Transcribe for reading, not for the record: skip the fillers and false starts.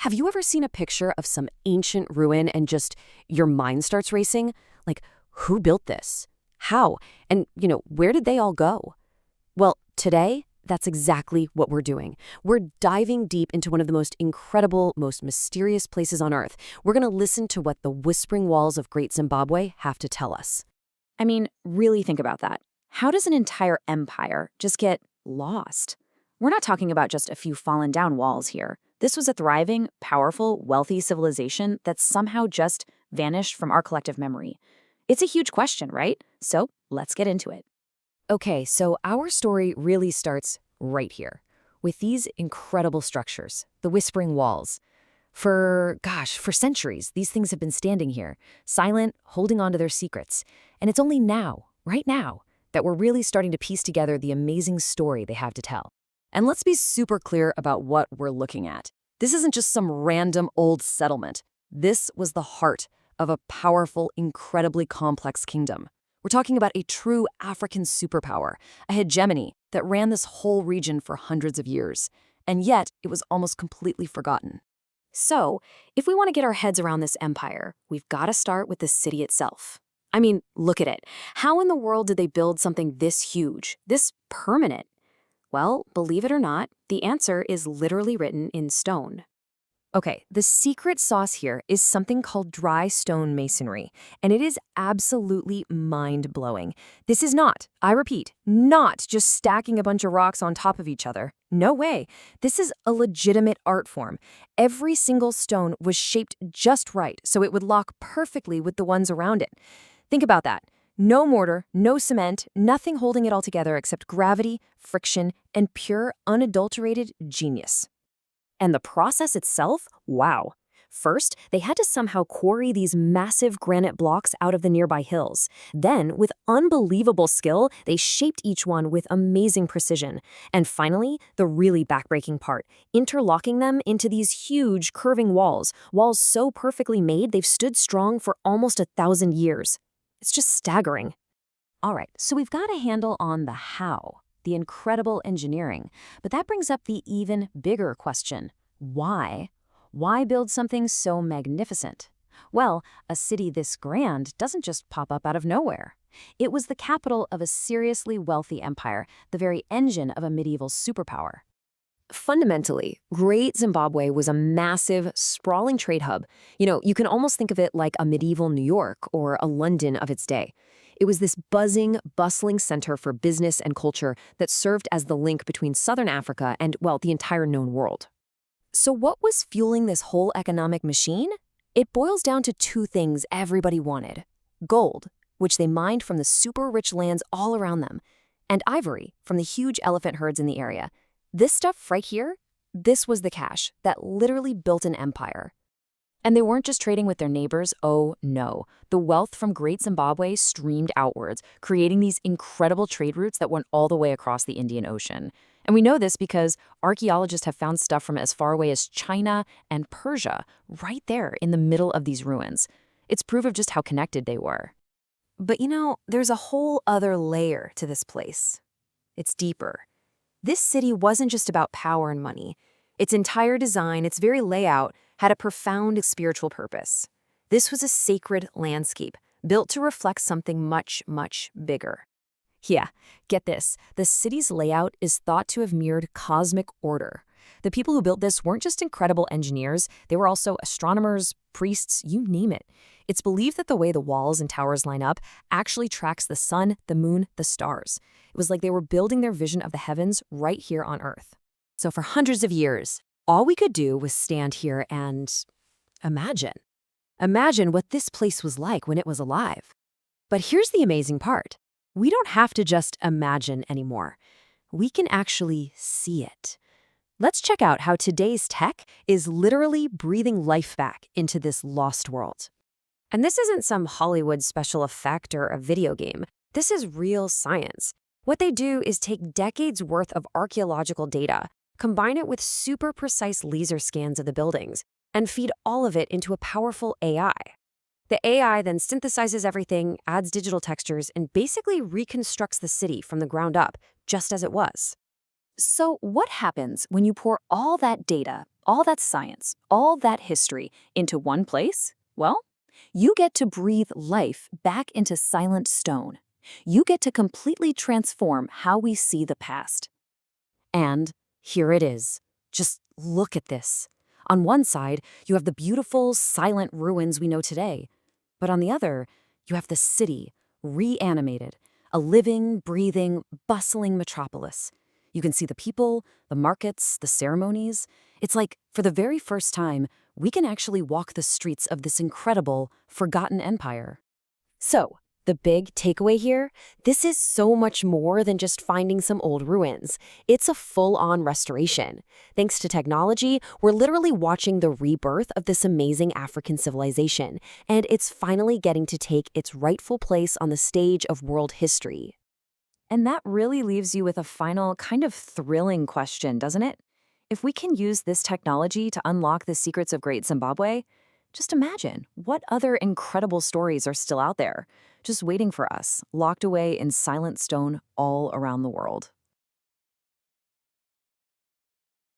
Have you ever seen a picture of some ancient ruin and just your mind starts racing? Like, who built this? How? And, where did they all go? Well, today, that's exactly what we're doing. We're diving deep into one of the most incredible, most mysterious places on Earth. We're going to listen to what the whispering walls of Great Zimbabwe have to tell us. I mean, really think about that. How does an entire empire just get lost? We're not talking about just a few fallen down walls here. This was a thriving, powerful, wealthy civilization that somehow just vanished from our collective memory. It's a huge question, right? So let's get into it. Okay, so our story really starts right here, with these incredible structures, the whispering walls. For centuries, these things have been standing here, silent, holding on to their secrets. And it's only now, right now, that we're really starting to piece together the amazing story they have to tell. And let's be super clear about what we're looking at. This isn't just some random old settlement. This was the heart of a powerful, incredibly complex kingdom. We're talking about a true African superpower, a hegemony that ran this whole region for hundreds of years. And yet, it was almost completely forgotten. So, if we want to get our heads around this empire, we've got to start with the city itself. I mean, look at it. How in the world did they build something this huge, this permanent? Well, believe it or not, the answer is literally written in stone. Okay, the secret sauce here is something called dry stone masonry, and it is absolutely mind-blowing. This is not, I repeat, not just stacking a bunch of rocks on top of each other. No way. This is a legitimate art form. Every single stone was shaped just right so it would lock perfectly with the ones around it. Think about that. No mortar, no cement, nothing holding it all together except gravity, friction, and pure, unadulterated genius. And the process itself? Wow. First, they had to somehow quarry these massive granite blocks out of the nearby hills. Then, with unbelievable skill, they shaped each one with amazing precision. And finally, the really backbreaking part, interlocking them into these huge, curving walls so perfectly made they've stood strong for almost 1,000 years. It's just staggering. All right, so we've got a handle on the how, the incredible engineering. But that brings up the even bigger question. Why? Why build something so magnificent? Well, a city this grand doesn't just pop up out of nowhere. It was the capital of a seriously wealthy empire, the very engine of a medieval superpower. Fundamentally, Great Zimbabwe was a massive, sprawling trade hub. You can almost think of it like a medieval New York or a London of its day. It was this buzzing, bustling center for business and culture that served as the link between southern Africa and, well, the entire known world. So what was fueling this whole economic machine? It boils down to two things everybody wanted. Gold, which they mined from the super rich lands all around them, and ivory from the huge elephant herds in the area. This stuff right here, this was the cash that literally built an empire. And they weren't just trading with their neighbors, oh no. The wealth from Great Zimbabwe streamed outwards, creating these incredible trade routes that went all the way across the Indian Ocean. And we know this because archaeologists have found stuff from as far away as China and Persia, right there in the middle of these ruins. It's proof of just how connected they were. But there's a whole other layer to this place. It's deeper. This city wasn't just about power and money. Its entire design, its very layout, had a profound spiritual purpose. This was a sacred landscape, built to reflect something much, much bigger. Yeah, get this. The city's layout is thought to have mirrored cosmic order. The people who built this weren't just incredible engineers, they were also astronomers, priests, you name it. It's believed that the way the walls and towers line up actually tracks the sun, the moon, the stars. It was like they were building their vision of the heavens right here on Earth. So for hundreds of years, all we could do was stand here and imagine. Imagine what this place was like when it was alive. But here's the amazing part. We don't have to just imagine anymore. We can actually see it. Let's check out how today's tech is literally breathing life back into this lost world. And this isn't some Hollywood special effect or a video game. This is real science. What they do is take decades worth of archaeological data, combine it with super precise laser scans of the buildings, and feed all of it into a powerful AI. The AI then synthesizes everything, adds digital textures, and basically reconstructs the city from the ground up, just as it was. So what happens when you pour all that data, all that science, all that history into one place? Well, you get to breathe life back into silent stone. You get to completely transform how we see the past. And here it is. Just look at this. On one side, you have the beautiful, silent ruins we know today. But on the other, you have the city, reanimated, a living, breathing, bustling metropolis. You can see the people, the markets, the ceremonies. It's like, for the very first time, we can actually walk the streets of this incredible, forgotten empire. So, the big takeaway here? This is so much more than just finding some old ruins. It's a full-on restoration. Thanks to technology, we're literally watching the rebirth of this amazing African civilization, and it's finally getting to take its rightful place on the stage of world history. And that really leaves you with a final, kind of thrilling question, doesn't it? If we can use this technology to unlock the secrets of Great Zimbabwe, just imagine what other incredible stories are still out there, just waiting for us, locked away in silent stone all around the world.